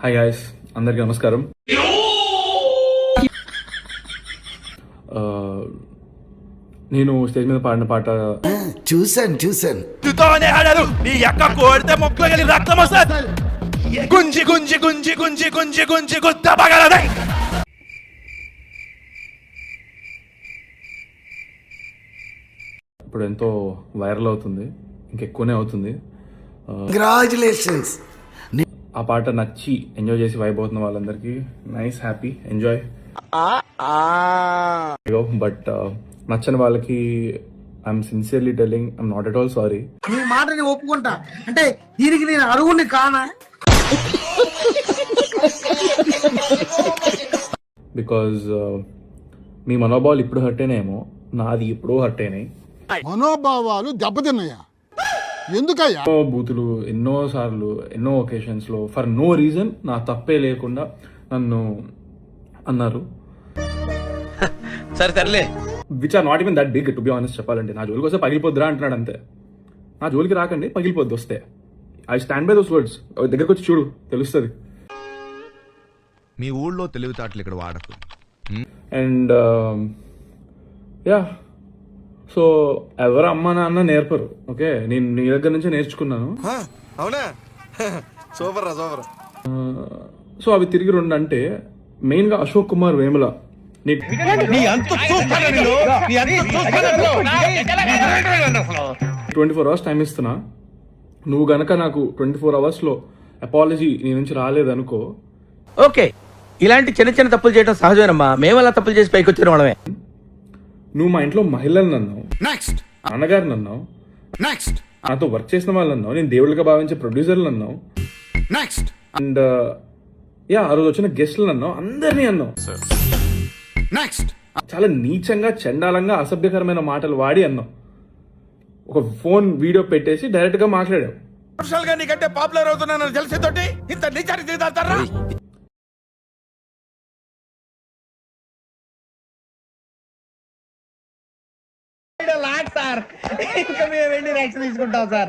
Hi guys, అందరికీ నమస్కారం. నేను స్టేజ్ మీద పాడిన పాట చూసాను నీ ఎక్క కోడితే మొక్కలు రక్తం వస్తుంది. గుంజి గుంజి గుంజి గుంజి గుంజి గుంజి గుద్ద పగలదే. ఇప్పుడు ఎంతో వైరల్ అవుతుంది, ఇంకెక్కువనే అవుతుంది. కంగ్రాచులేషన్స్. ఆ పాట నచ్చి ఎంజాయ్ చేసి వైబ్ అవుతున్న వాళ్ళందరికీ నైస్, హ్యాపీ, ఎంజాయ్. బట్ నచ్చని వాళ్ళకి I'm sincerely telling, I'm not at all sorry. నీ మాట నేను ఒప్పుకుంటా, అంటే దీనికి నేను అరుగుని కానా? బికాజ్ మీ మనోభావాలు ఇప్పుడు హర్ట్ అయినాయేమో, నాది ఇప్పుడు హర్ట్ అయినాయి. మనోభావాలు దెబ్బతిన్నాయా? ఎందుకయ్యా? ఎన్నో బూతులు, ఎన్నో సార్లు, ఎన్నో ఒకేషన్స్ లో ఫర్ నో రీజన్, నా తప్పే లేకుండా నన్ను అన్నారు. సరే సర్లే, which are not even that big to be honest. చెప్పాలంటే నా జోలికి వస్తే పగిలిపోద్దురా అంటున్నాడు అంతే. నా జోలికి రాకండి, పగిలిపోద్ది వస్తే. I stand by those words. దగ్గరకు వచ్చి చూడు, తెలుస్తుంది. మీ ఊళ్ళో తెలివితేటలు ఇక్కడ వాడకు. అండ్ యా, సో ఎవరు అమ్మ నాన్న నేర్పరు. ఓకే, నేను నీ దగ్గర నుంచే నేర్చుకున్నాను. అవునా? సూపర్ రా, సూపర్. సో అవి తిరిగి రెండు అంటే మెయిన్ గా అశోక్ కుమార్ వేముల 24 అవర్స్ టైం ఇస్తున్నా. నువ్వు గనక నాకు 24 అవర్స్ లో అపాలజీ నీ నుంచి రాలేదనుకో, ఓకే, ఇలాంటి చిన్న చిన్న తప్పులు చేయడం సహజమేనమ్మా. మేము అలా తప్పులు చేసి పైకి వచ్చిన వాళ్ళమే. నువ్వు మా ఇంట్లో మహిళలను అన్నావు, నెక్స్ట్ నాన్నగారిని అన్నావు, నెక్స్ట్ నాతో వర్క్ చేసిన వాళ్ళు అన్నావు, నేను దేవుళ్ళగా భావించే ప్రొడ్యూసర్లు అన్నావు, నెక్స్ట్ అండ్ యా ఆ రోజు వచ్చిన గెస్ట్లు అన్నావు, అందరినీ అన్నావు. నెక్స్ట్ చాలా నీచంగా, చండాలంగా, అసభ్యకరమైన మాటలు వాడి అన్నావు. ఒక ఫోన్ వీడియో పెట్టేసి డైరెక్ట్ గా మాట్లాడావు. నీకంటే పాపులర్ అవుతున్నాను తెలిసి తోటి ఇంత నిజానికి దిగుతారా? సార్ ఇంకా మేము వెళ్ళి రైట్స్ తీసుకుంటాం సార్.